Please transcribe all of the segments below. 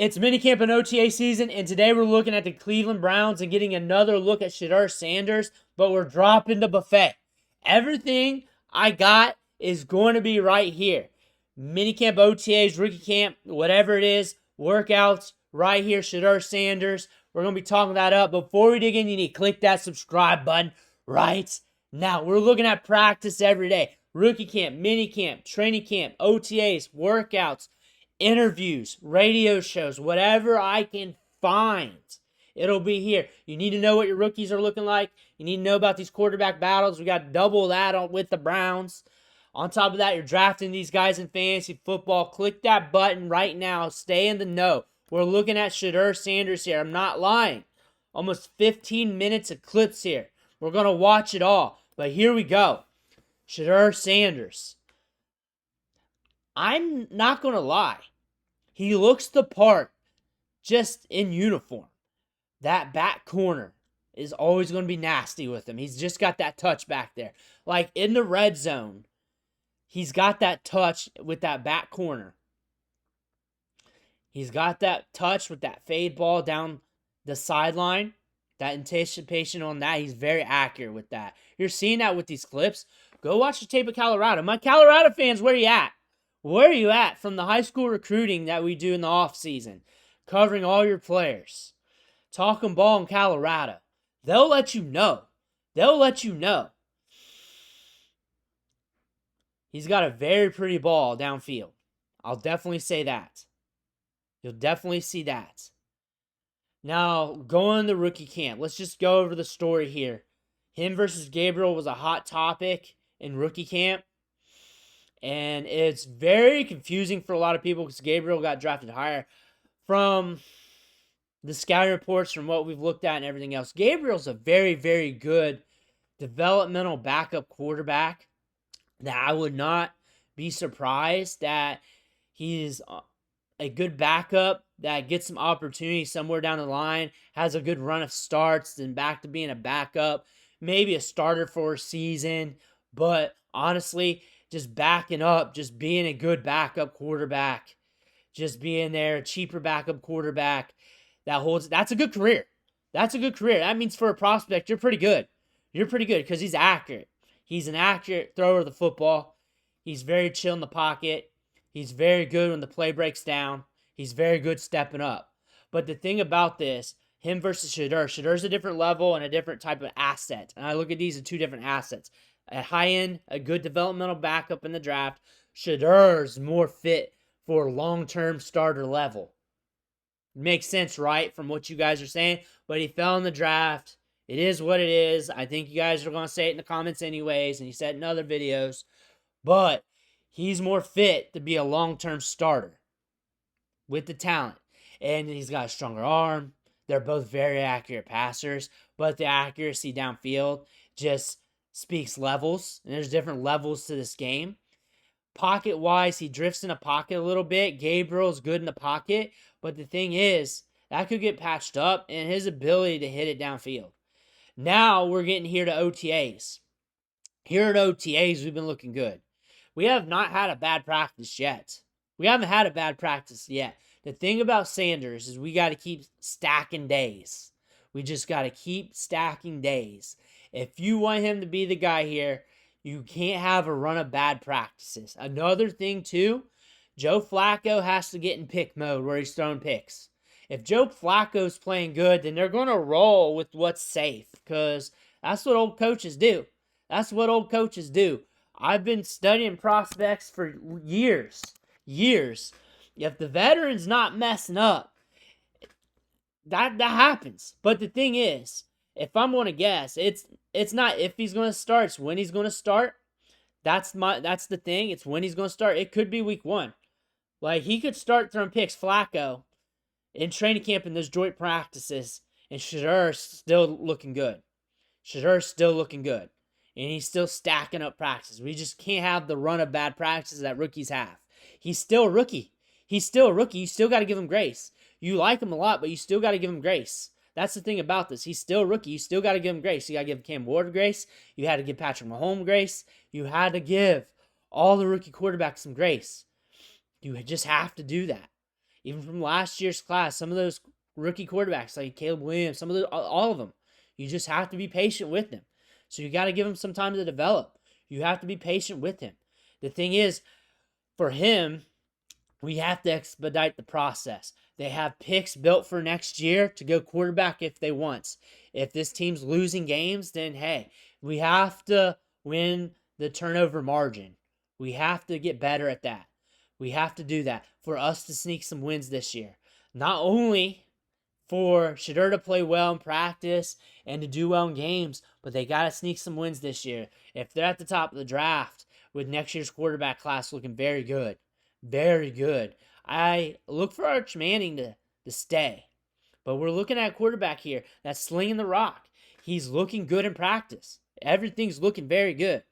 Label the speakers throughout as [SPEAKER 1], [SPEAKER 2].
[SPEAKER 1] It's minicamp and OTA season, and today we're looking at the Cleveland Browns and getting another look at Shedeur Sanders, but we're dropping the buffet. Everything I got is going to be right here. Minicamp, OTAs, rookie camp, whatever it is, workouts, right here, Shedeur Sanders. We're going to be talking that up. Before we dig in, you need to click that subscribe button right now. We're looking at practice every day. Rookie camp, minicamp, training camp, OTAs, workouts, interviews, radio shows, whatever I can find, it'll be here. You need to know what your rookies are looking like. You need to know about these quarterback battles. We got double that with the Browns. On top of that, you're drafting these guys in fantasy football. Click that button right now. Stay in the know. We're looking at Shedeur Sanders here. I'm not lying. Almost 15 minutes of clips here. We're going to watch it all. But here we go. Shedeur Sanders. I'm not going to lie. He looks the part just in uniform. That back corner is always going to be nasty with him. He's just got that touch back there. Like in the red zone, he's got that touch with that back corner. He's got that touch with that fade ball down the sideline. That anticipation on that, he's very accurate with that. You're seeing that with these clips. Go watch the tape of Colorado. My Colorado fans, where you at? Where are you at from the high school recruiting that we do in the offseason? Covering all your players. Talking ball in Colorado. They'll let you know. They'll let you know. He's got a very pretty ball downfield. I'll definitely say that. You'll definitely see that. Now, going to rookie camp. Let's just go over the story here. Him versus Gabriel was a hot topic in rookie camp. And it's very confusing for a lot of people because Gabriel got drafted higher. From the scouting reports, from what we've looked at and everything else, Gabriel's a very, very good developmental backup quarterback that I would not be surprised that he's a good backup that gets some opportunity somewhere down the line, has a good run of starts, then back to being a backup, maybe a starter for a season. But honestly, just backing up, just being a good backup quarterback, just being there, a cheaper backup quarterback that's a good career. That's a good career. That means for a prospect, you're pretty good. You're pretty good because he's accurate. He's an accurate thrower of the football. He's very chill in the pocket. He's very good when the play breaks down. He's very good stepping up. But the thing about this, him versus Shedeur's a different level and a different type of asset. And I look at these as two different assets. At high end, a good developmental backup in the draft. Shedeur's more fit for long-term starter level. Makes sense, right, from what you guys are saying? But he fell in the draft. It is what it is. I think you guys are going to say it in the comments anyways, and he said it in other videos. But he's more fit to be a long-term starter with the talent. And he's got a stronger arm. They're both very accurate passers, but the accuracy downfield just speaks levels, and there's different levels to this game. Pocket-wise, he drifts in a pocket a little bit. Gabriel's good in the pocket, but the thing is, that could get patched up, and his ability to hit it downfield. Now, we're getting here to OTAs. Here at OTAs, we've been looking good. We have not had a bad practice yet. We haven't had a bad practice yet. The thing about Sanders is we got to keep stacking days. We just got to keep stacking days. If you want him to be the guy here, you can't have a run of bad practices. Another thing, too, Joe Flacco has to get in pick mode where he's throwing picks. If Joe Flacco's playing good, then they're going to roll with what's safe because that's what old coaches do. That's what old coaches do. I've been studying prospects for years. If the veteran's not messing up, that happens. But the thing is, if I'm going to guess, it's not if he's going to start, it's when he's going to start. That's the thing. It's when he's going to start. It could be week 1. Like, he could start throwing picks, Flacco, in training camp in those joint practices, and Shedeur's still looking good. And he's still stacking up practices. We just can't have the run of bad practices that rookies have. He's still a rookie. You still got to give him grace. You like him a lot, but you still got to give him grace. That's the thing about this. He's still a rookie. You still got to give him grace. You got to give Cam Ward grace. You had to give Patrick Mahomes grace. You had to give all the rookie quarterbacks some grace. You just have to do that. even from last year's class, some of those rookie quarterbacks like Caleb Williams, some of the, all of them. You just have to be patient with them. So you got to give him some time to develop. You have to be patient with him. The thing is, for him, we have to expedite the process. They have picks built for next year to go quarterback if they want. If this team's losing games, then hey, we have to win the turnover margin. We have to get better at that. We have to do that for us to sneak some wins this year. Not only for Shedeur to play well in practice and to do well in games, but they got to sneak some wins this year. If they're at the top of the draft with next year's quarterback class looking very good, very good, I look for Arch Manning to stay. But we're looking at a quarterback here that's slinging the rock. He's looking good in practice. Everything's looking very good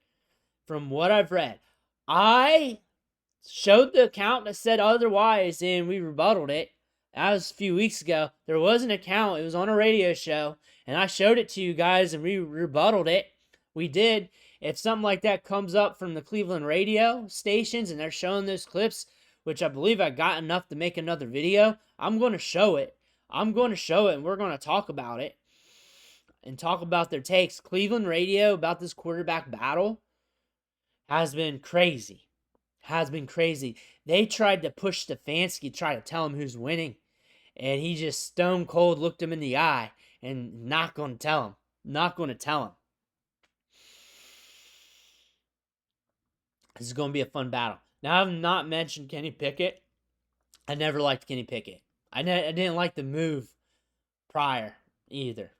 [SPEAKER 1] from what I've read. I showed the account that said otherwise, and we rebutted it. That was a few weeks ago. There was an account. It was on a radio show, and I showed it to you guys, and we rebutted it. We did. If something like that comes up from the Cleveland radio stations and they're showing those clips, which I believe I got enough to make another video, I'm going to show it. I'm going to show it, and we're going to talk about it and talk about their takes. Cleveland radio about this quarterback battle has been crazy. Has been crazy. They tried to push Stefanski, try to tell him who's winning, and he just stone cold looked him in the eye and not going to tell him. Not going to tell him. This is going to be a fun battle. Now, I've not mentioned Kenny Pickett. I never liked Kenny Pickett. I didn't like the move prior either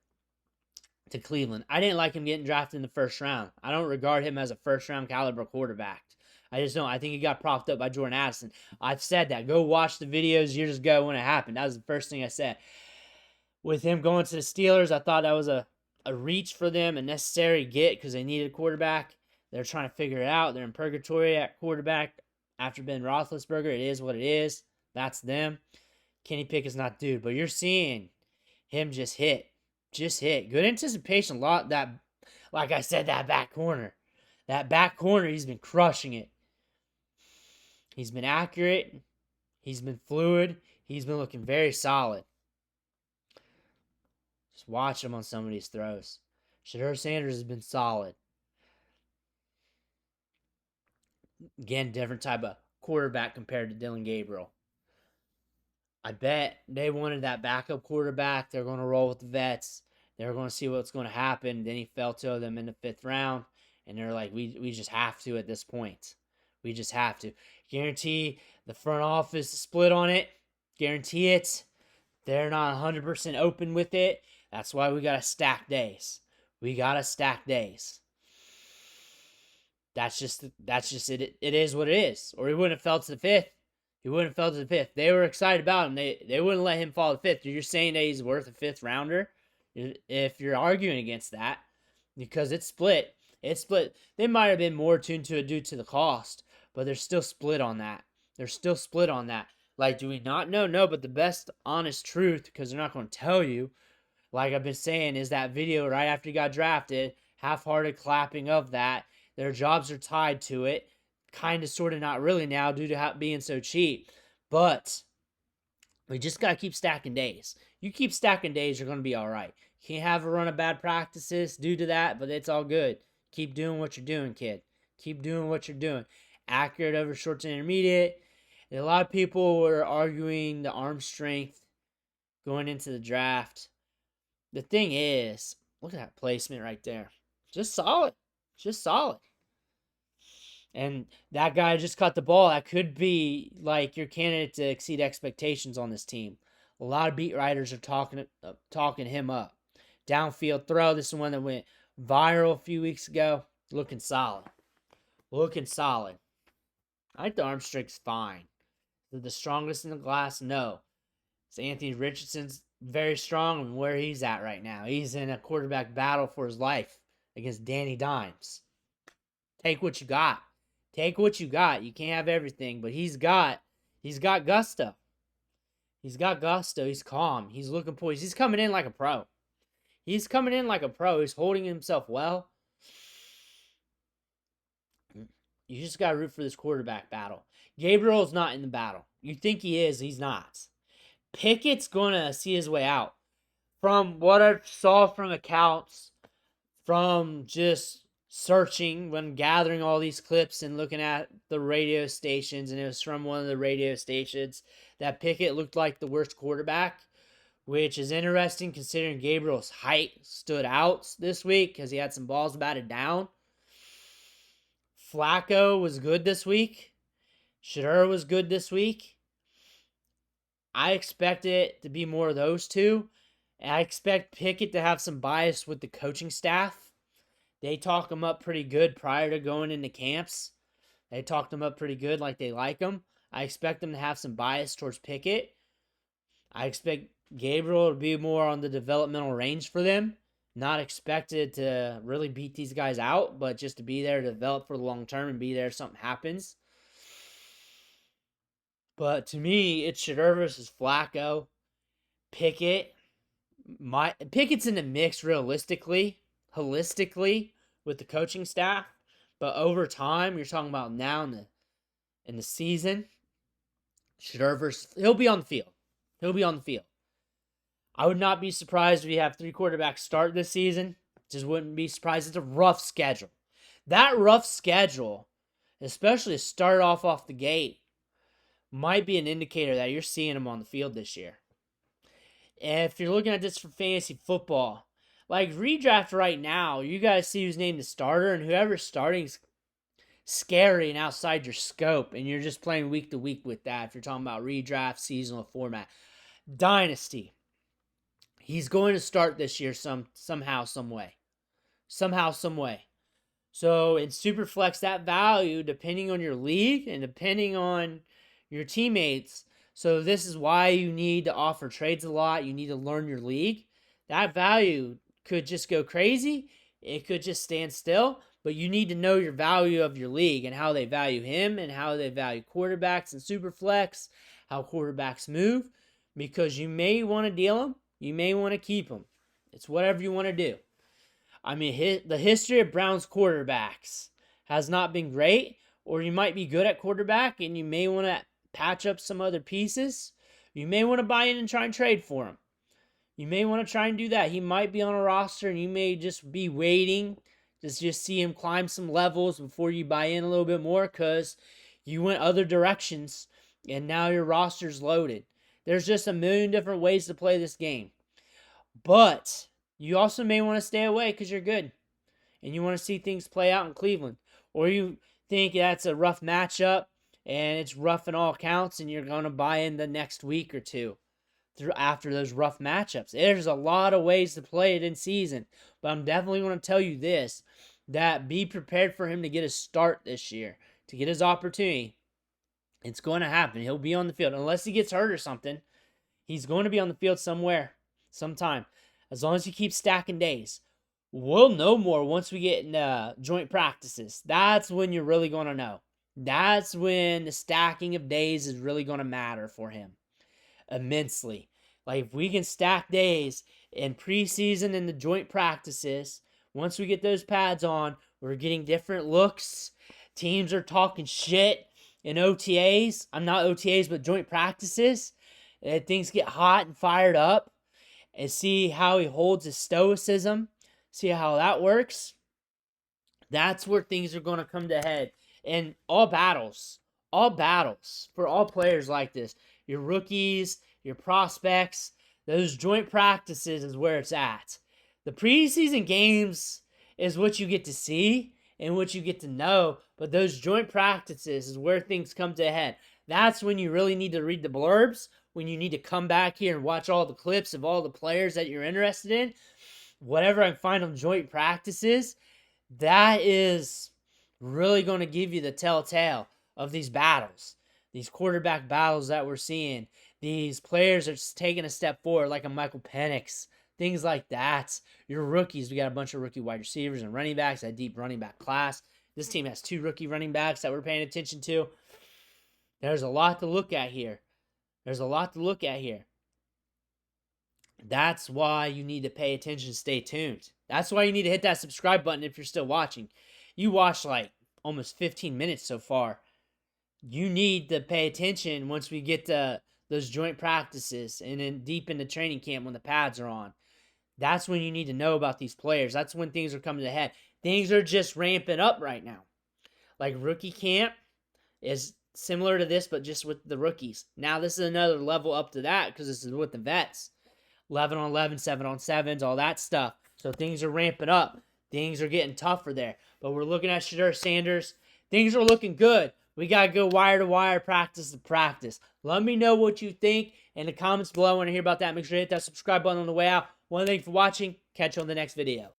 [SPEAKER 1] to Cleveland. I didn't like him getting drafted in the first round. I don't regard him as a first-round caliber quarterback. I just don't. I think he got propped up by Jordan Addison. I've said that. Go watch the videos years ago when it happened. That was the first thing I said. With him going to the Steelers, I thought that was a reach for them, a necessary get because they needed a quarterback. They're trying to figure it out. They're in purgatory at quarterback after Ben Roethlisberger. It is what it is. That's them. Kenny Pickett's not dude, but you're seeing him just hit. Just hit. Good anticipation. A lot that, like I said, that back corner. That back corner, he's been crushing it. He's been accurate. He's been fluid. He's been looking very solid. Just watch him on some of these throws. Shedeur Sanders has been solid. Again, different type of quarterback compared to Dillon Gabriel. I bet they wanted that backup quarterback. They're going to roll with the vets. They're going to see what's going to happen. Then he fell to them in the 5th round. And they're like, we just have to at this point. We just have to. Guarantee the front office split on it. Guarantee it. They're not 100% open with it. That's why we got to stack days. We got to stack days. That's just it. It is what it is. Or he wouldn't have fell to the 5th. He wouldn't have fell to the 5th. They were excited about him. They wouldn't let him fall to the 5th. You're saying that he's worth a 5th rounder? If you're arguing against that. Because it's split. It's split. They might have been more tuned to it due to the cost. But they're still split on that. They're still split on that. Like, do we not know? No, but the best honest truth, because they're not going to tell you, like I've been saying, is that video right after he got drafted, half-hearted clapping of that. Their jobs are tied to it. Kind of, sort of, not really now due to being so cheap. But we just got to keep stacking days. You keep stacking days, you're going to be all right. You can't have a run of bad practices due to that, but it's all good. Keep doing what you're doing, kid. Keep doing what you're doing. Accurate over short to intermediate. And a lot of people were arguing the arm strength going into the draft. The thing is, look at that placement right there. Just solid. Just solid. And that guy just caught the ball. That could be like your candidate to exceed expectations on this team. A lot of beat writers are talking him up. Downfield throw. This is one that went viral a few weeks ago. Looking solid. Looking solid. I think the arm strength's fine. Is it the strongest in the class? No. So Anthony Richardson's very strong and where he's at right now. He's in a quarterback battle for his life against Danny Dimes. Take what you got. Take what you got. You can't have everything, but he's got gusto. He's got gusto. He's calm. He's looking poised. He's coming in like a pro. He's coming in like a pro. He's holding himself well. You just got to root for this quarterback battle. Gabriel's not in the battle. You think he is, he's not. Pickett's going to see his way out. From what I saw from accounts, from just searching when gathering all these clips and looking at the radio stations, and it was from one of the radio stations, that Pickett looked like the worst quarterback, which is interesting considering Gabriel's height stood out this week because he had some balls batted down. Flacco was good this week. Shedeur was good this week. I expect it to be more of those two. And I expect Pickett to have some bias with the coaching staff. They talk him up pretty good prior to going into camps. They talked him up pretty good like they like him. I expect them to have some bias towards Pickett. I expect Gabriel to be more on the developmental range for them. Not expected to really beat these guys out, but just to be there to develop for the long term and be there if something happens. But to me, it's Shedeur versus Flacco. Pickett's in the mix holistically with the coaching staff. But over time, you're talking about now in the season, Shedeur versus, he'll be on the field. I would not be surprised if you have 3 quarterbacks start this season. Just wouldn't be surprised. It's a rough schedule. That rough schedule, especially to start off the gate, might be an indicator that you're seeing them on the field this year. And if you're looking at this for fantasy football, like redraft right now, you guys see who's named the starter, and whoever's starting is scary and outside your scope, and you're just playing week to week with that if you're talking about redraft, seasonal format. Dynasty. He's going to start this year somehow, some way. So in Superflex, that value, depending on your league and depending on your teammates, so this is why you need to offer trades a lot. You need to learn your league. That value could just go crazy. It could just stand still. But you need to know your value of your league and how they value him and how they value quarterbacks and Superflex, how quarterbacks move, because you may want to deal them. You may want to keep them. It's whatever you want to do. I mean, the history of Browns quarterbacks has not been great, or you might be good at quarterback and you may want to patch up some other pieces. You may want to buy in and try and trade for him. You may want to try and do that. He might be on a roster and you may just be waiting to just see him climb some levels before you buy in a little bit more because you went other directions and now your roster's loaded. There's just a million different ways to play this game. But you also may want to stay away because you're good and you want to see things play out in Cleveland. Or you think that's a rough matchup and it's rough in all counts and you're going to buy in the next week or two after those rough matchups. There's a lot of ways to play it in season. But I'm definitely going to tell you this, that be prepared for him to get a start this year, to get his opportunity. It's going to happen. He'll be on the field. Unless he gets hurt or something, he's going to be on the field somewhere, sometime. As long as he keeps stacking days. We'll know more once we get in joint practices. That's when you're really going to know. That's when the stacking of days is really going to matter for him. Immensely. Like if we can stack days in preseason and the joint practices, once we get those pads on, we're getting different looks. Teams are talking shit in OTAs. I'm not OTAs, but joint practices. And things get hot and fired up. And see how he holds his stoicism. See how that works. That's where things are going to come to head. And all battles for all players like this. Your rookies, your prospects, those joint practices is where it's at. The preseason games is what you get to see and what you get to know, but those joint practices is where things come to a head. That's when you really need to read the blurbs, when you need to come back here and watch all the clips of all the players that you're interested in. Whatever I find on joint practices, that is really going to give you the telltale of these battles. These quarterback battles that we're seeing. These players are taking a step forward like a Michael Penix. Things like that. Your rookies, we got a bunch of rookie wide receivers and running backs, a deep running back class. This team has 2 rookie running backs that we're paying attention to. There's a lot to look at here. That's why you need to pay attention, stay tuned. That's why you need to hit that subscribe button if you're still watching. You watched like almost 15 minutes so far. You need to pay attention once we get to those joint practices, and then deep into training camp when the pads are on. That's when you need to know about these players. That's when things are coming to head. Things are just ramping up right now. Like rookie camp is similar to this, but just with the rookies. Now this is another level up to that because this is with the vets. 11 on 11, 7 on 7s, all that stuff. So things are ramping up. Things are getting tougher there. But we're looking at Shedeur Sanders. Things are looking good. We got to go wire to wire, practice to practice. Let me know what you think in the comments below. I want to hear about that. Make sure to hit that subscribe button on the way out. Thank you for watching. Catch you on the next video.